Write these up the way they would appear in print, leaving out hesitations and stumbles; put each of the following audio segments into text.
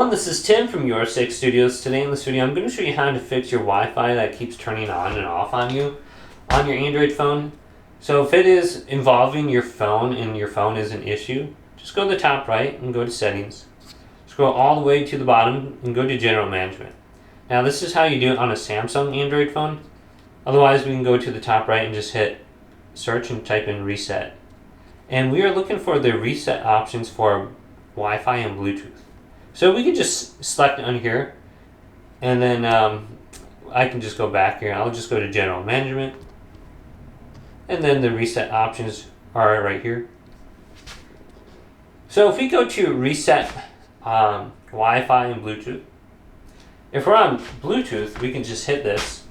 This is Tim from Your Six Studios. Today in this video I'm going to show you how to fix your Wi-Fi that keeps turning on and off on you on your Android phone. So if it is involving your phone and your phone is an issue, just go to the top right and go to settings. Scroll all the way to the bottom and go to general management. Now this is how you do it on a Samsung Android phone. Otherwise we can go to the top right and just hit search and type in reset. And we are looking for the reset options for Wi-Fi and Bluetooth. So we can just select it on here, and then I can just go back here. I'll just go to General Management, and then the reset options are right here. So if we go to Reset Wi-Fi and Bluetooth, if we're on Bluetooth, we can just hit this.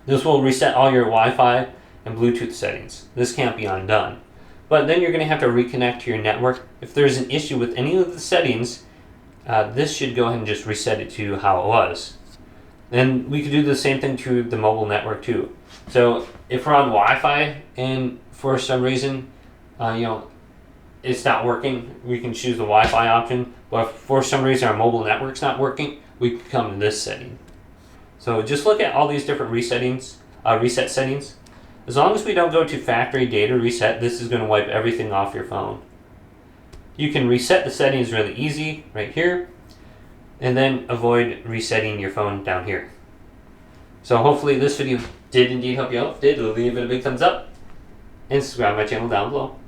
This will reset all your Wi-Fi and Bluetooth settings. This can't be undone. But then you're going to have to reconnect to your network. If there's an issue with any of the settings, this should go ahead and just reset it to how it was. Then we could do the same thing to the mobile network too. So if we're on Wi-Fi and for some reason, it's not working, we can choose the Wi-Fi option. But if for some reason our mobile network's not working, we can come to this setting. So just look at all these different reset settings. As long as we don't go to factory data reset, this is going to wipe everything off your phone. You can reset the settings really easy right here, and then avoid resetting your phone down here. So hopefully this video did indeed help you out. If it did, leave it a big thumbs up and subscribe to my channel down below.